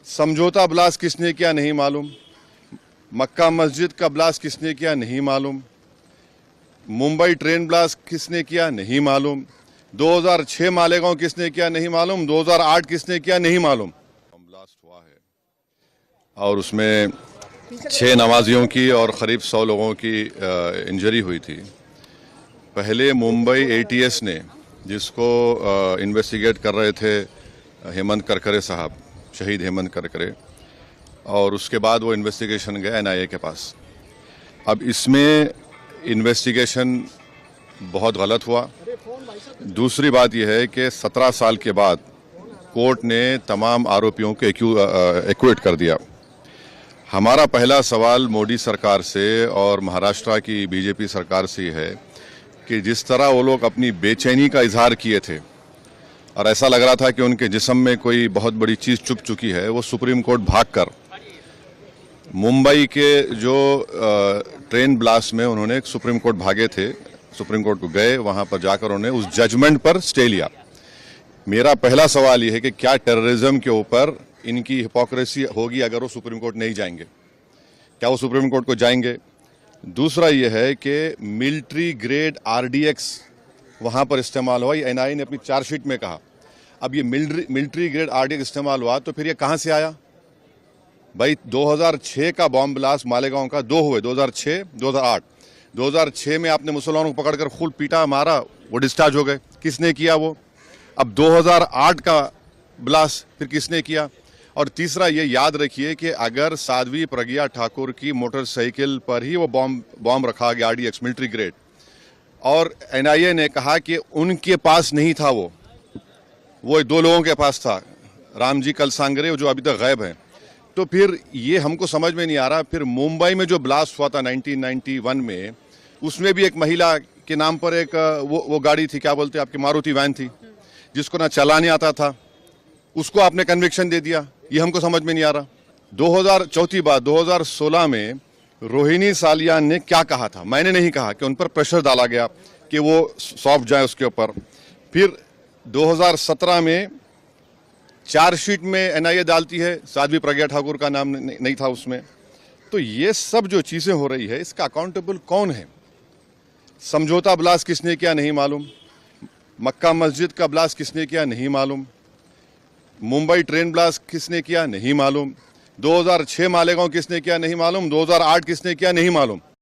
समझौता ब्लास्ट किसने किया नहीं मालूम, मक्का मस्जिद का ब्लास्ट किसने किया नहीं मालूम, मुंबई ट्रेन ब्लास्ट किसने किया नहीं मालूम, 2006 मालेगांव किसने किया नहीं मालूम, 2008 किसने किया नहीं मालूम। ब्लास्ट हुआ है और उसमें 6 नमाजियों की और करीब 100 लोगों की इंजरी हुई थी। पहले मुंबई एटीएस ने, जिसको इन्वेस्टिगेट कर रहे थे हेमंत करकरे साहब, शहीद हेमंत करकरे, और उसके बाद वो इन्वेस्टिगेशन गया एनआईए के पास। अब इसमें इन्वेस्टिगेशन बहुत गलत हुआ। दूसरी बात यह है कि 17 साल के बाद कोर्ट ने तमाम आरोपियों को एक्विट कर दिया। हमारा पहला सवाल मोदी सरकार से और महाराष्ट्र की बीजेपी सरकार से है कि जिस तरह वो लोग अपनी बेचैनी का इजहार किए थे और ऐसा लग रहा था कि उनके जिस्म में कोई बहुत बड़ी चीज़ चुप चुकी है, वो सुप्रीम कोर्ट भागकर मुंबई के जो ट्रेन ब्लास्ट में उन्होंने सुप्रीम कोर्ट भागे थे, सुप्रीम कोर्ट को गए, वहां पर जाकर उन्होंने उस जजमेंट पर स्टे लिया। मेरा पहला सवाल यह है कि क्या टेररिज्म के ऊपर इनकी हिपोक्रेसी होगी अगर वो सुप्रीम कोर्ट नहीं जाएंगे? क्या वो सुप्रीम कोर्ट को जाएंगे? दूसरा यह है कि मिलिट्री ग्रेड आरडीएक्स वहां पर इस्तेमाल हुआ, ये एनआईए ने अपनी चार्जशीट में कहा। अब ये मिलिट्री ग्रेड आरडीएक्स इस्तेमाल हुआ तो फिर ये कहां से आया भाई? 2006 का बॉम्ब ब्लास्ट मालेगांव का 2 हुए, 2006, 2008। 2006 में आपने मुसलमानों को पकड़कर खूब पीटा मारा, वो डिस्चार्ज हो गए। किसने किया वो? अब 2008 का ब्लास्ट फिर किसने किया? और तीसरा ये याद रखिए कि अगर साध्वी प्रज्ञा ठाकुर की मोटरसाइकिल पर ही वो बॉम्ब रखा गया आरडीएक्स मिलिट्री ग्रेड, और एनआईए ने कहा कि उनके पास नहीं था, वो 2 लोगों के पास था, रामजी कलसांगरे, जो अभी तक गायब हैं, तो फिर ये हमको समझ में नहीं आ रहा। फिर मुंबई में जो ब्लास्ट हुआ था 1991 में, उसमें भी एक महिला के नाम पर एक वो गाड़ी थी, क्या बोलते हैं आपकी, मारुति वैन थी, जिसको ना चलाने आता था, उसको आपने कन्विक्शन दे दिया। ये हमको समझ में नहीं आ रहा। चौथी बात, 2016 में रोहिणी सालियान ने क्या कहा था? मैंने नहीं कहा कि उन पर प्रेशर डाला गया कि वो सौंप जाए उसके ऊपर। फिर 2017 में चार्जशीट में एनआईए डालती है, साध्वी प्रज्ञा ठाकुर का नाम नहीं था उसमें। तो ये सब जो चीज़ें हो रही है, इसका अकाउंटेबल कौन है? समझौता ब्लास्ट किसने किया नहीं मालूम, मक्का मस्जिद का ब्लास्ट किसने किया नहीं मालूम, मुंबई ट्रेन ब्लास्ट किसने किया नहीं मालूम, 2006 मालेगांव किसने किया नहीं मालूम, 2008 किसने किया नहीं मालूम।